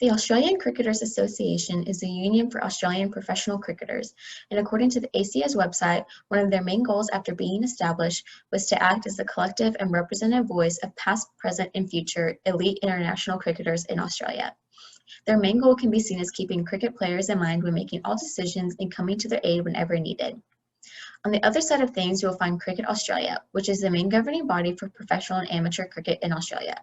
The Australian Cricketers Association is the union for Australian professional cricketers, and according to the ACA's website, one of their main goals after being established was to act as the collective and representative voice of past, present, and future elite international cricketers in Australia. Their main goal can be seen as keeping cricket players in mind when making all decisions and coming to their aid whenever needed. On the other side of things, you will find Cricket Australia, which is the main governing body for professional and amateur cricket in Australia.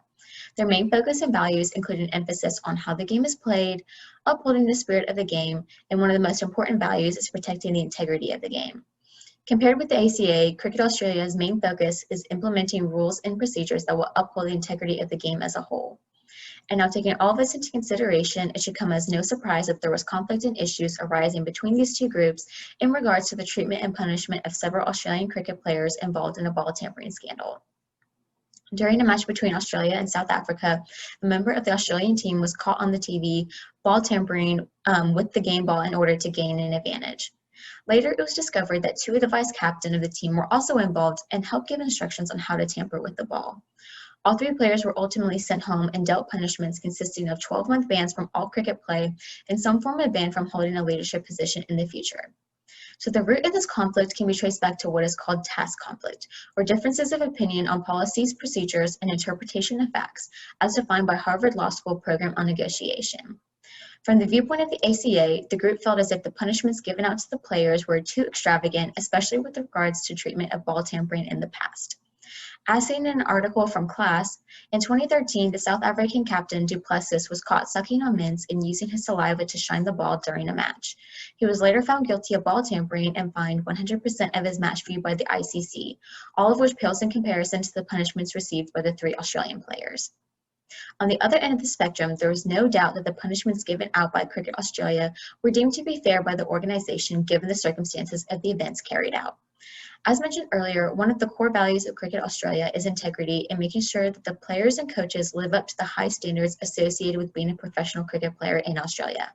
Their main focus and values include an emphasis on how the game is played, upholding the spirit of the game, and one of the most important values is protecting the integrity of the game. Compared with the ACA, Cricket Australia's main focus is implementing rules and procedures that will uphold the integrity of the game as a whole. And now, taking all this into consideration, it should come as no surprise that there was conflict and issues arising between these two groups in regards to the treatment and punishment of several Australian cricket players involved in a ball tampering scandal. During a match between Australia and South Africa, a member of the Australian team was caught on the TV ball tampering with the game ball in order to gain an advantage. Later, it was discovered that two of the vice captain of the team were also involved and helped give instructions on how to tamper with the ball. All three players were ultimately sent home and dealt punishments consisting of 12-month bans from all cricket play and some form of ban from holding a leadership position in the future. So the root of this conflict can be traced back to what is called task conflict, or differences of opinion on policies, procedures, and interpretation of facts, as defined by Harvard Law School Program on Negotiation. From the viewpoint of the ACA, the group felt as if the punishments given out to the players were too extravagant, especially with regards to treatment of ball tampering in the past. As seen in an article from Class, in 2013, the South African captain Du Plessis was caught sucking on mints and using his saliva to shine the ball during a match. He was later found guilty of ball tampering and fined 100% of his match fee by the ICC, all of which pales in comparison to the punishments received by the three Australian players. On the other end of the spectrum, there was no doubt that the punishments given out by Cricket Australia were deemed to be fair by the organization given the circumstances of the events carried out. As mentioned earlier, one of the core values of Cricket Australia is integrity and making sure that the players and coaches live up to the high standards associated with being a professional cricket player in Australia.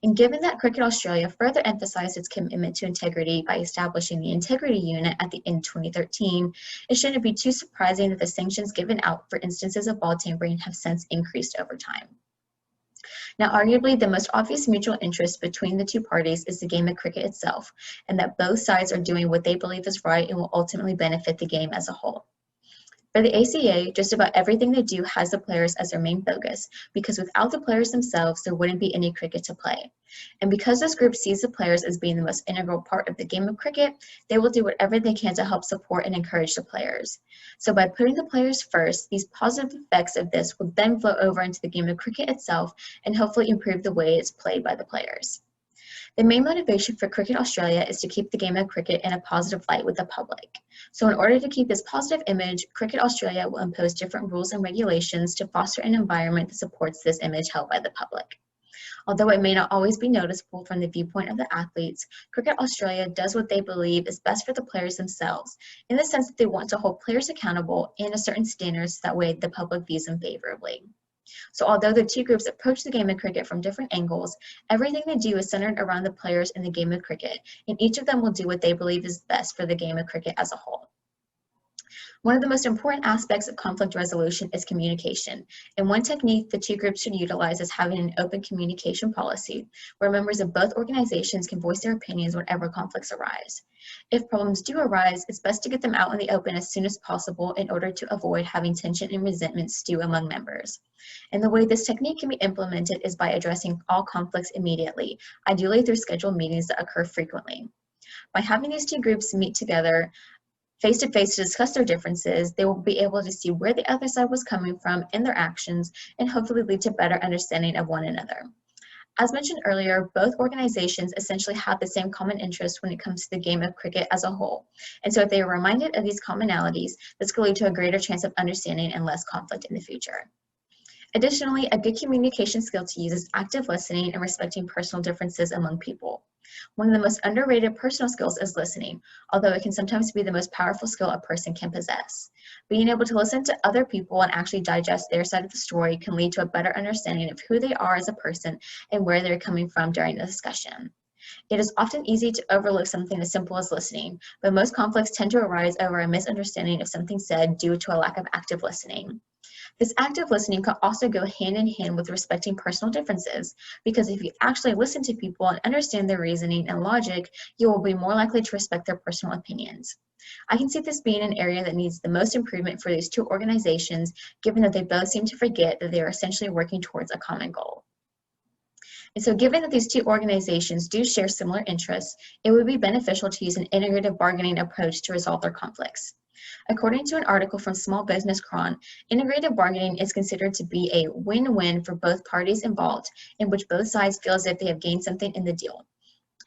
And given that Cricket Australia further emphasized its commitment to integrity by establishing the Integrity Unit at the end of 2013, it shouldn't be too surprising that the sanctions given out for instances of ball tampering have since increased over time. Now, arguably, the most obvious mutual interest between the two parties is the game of cricket itself, and that both sides are doing what they believe is right and will ultimately benefit the game as a whole. For the ACA, just about everything they do has the players as their main focus, because without the players themselves, there wouldn't be any cricket to play. And because this group sees the players as being the most integral part of the game of cricket, they will do whatever they can to help support and encourage the players. So by putting the players first, these positive effects of this will then flow over into the game of cricket itself and hopefully improve the way it's played by the players. The main motivation for Cricket Australia is to keep the game of cricket in a positive light with the public. So in order to keep this positive image, Cricket Australia will impose different rules and regulations to foster an environment that supports this image held by the public. Although it may not always be noticeable from the viewpoint of the athletes, Cricket Australia does what they believe is best for the players themselves, in the sense that they want to hold players accountable and to certain standards that way the public views them favorably. So although the two groups approach the game of cricket from different angles, everything they do is centered around the players in the game of cricket, and each of them will do what they believe is best for the game of cricket as a whole. One of the most important aspects of conflict resolution is communication, and one technique the two groups should utilize is having an open communication policy, where members of both organizations can voice their opinions whenever conflicts arise. If problems do arise, it's best to get them out in the open as soon as possible in order to avoid having tension and resentment stew among members. And the way this technique can be implemented is by addressing all conflicts immediately, ideally through scheduled meetings that occur frequently. By having these two groups meet together face-to-face to discuss their differences, they will be able to see where the other side was coming from in their actions and hopefully lead to better understanding of one another. As mentioned earlier, both organizations essentially have the same common interest when it comes to the game of cricket as a whole. And so if they are reminded of these commonalities, this could lead to a greater chance of understanding and less conflict in the future. Additionally, a good communication skill to use is active listening and respecting personal differences among people. One of the most underrated personal skills is listening, although it can sometimes be the most powerful skill a person can possess. Being able to listen to other people and actually digest their side of the story can lead to a better understanding of who they are as a person and where they're coming from during the discussion. It is often easy to overlook something as simple as listening, but most conflicts tend to arise over a misunderstanding of something said due to a lack of active listening. This active listening can also go hand in hand with respecting personal differences, because if you actually listen to people and understand their reasoning and logic, you will be more likely to respect their personal opinions. I can see this being an area that needs the most improvement for these two organizations, given that they both seem to forget that they are essentially working towards a common goal. And so given that these two organizations do share similar interests, it would be beneficial to use an integrative bargaining approach to resolve their conflicts. According to an article from Small Business Cron, integrative bargaining is considered to be a win-win for both parties involved, in which both sides feel as if they have gained something in the deal.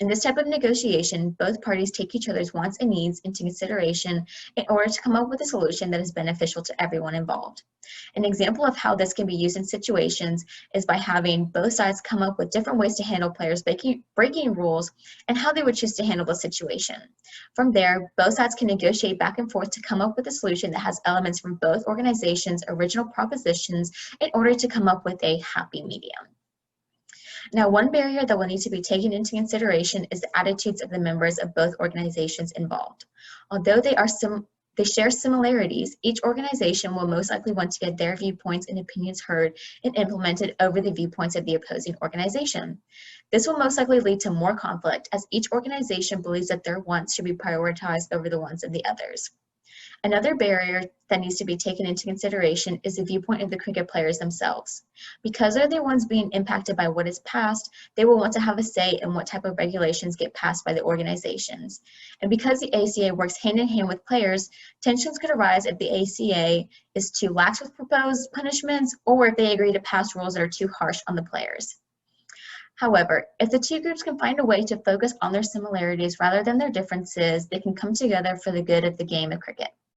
In this type of negotiation, both parties take each other's wants and needs into consideration in order to come up with a solution that is beneficial to everyone involved. An example of how this can be used in situations is by having both sides come up with different ways to handle players breaking rules and how they would choose to handle the situation. From there, both sides can negotiate back and forth to come up with a solution that has elements from both organizations' original propositions in order to come up with a happy medium. Now, one barrier that will need to be taken into consideration is the attitudes of the members of both organizations involved. Although they share similarities, each organization will most likely want to get their viewpoints and opinions heard and implemented over the viewpoints of the opposing organization. This will most likely lead to more conflict, as each organization believes that their wants should be prioritized over the wants of the others. Another barrier that needs to be taken into consideration is the viewpoint of the cricket players themselves. Because they're the ones being impacted by what is passed, they will want to have a say in what type of regulations get passed by the organizations. And because the ACA works hand in hand with players, tensions could arise if the ACA is too lax with proposed punishments, or if they agree to pass rules that are too harsh on the players. However, if the two groups can find a way to focus on their similarities rather than their differences, they can come together for the good of the game of cricket.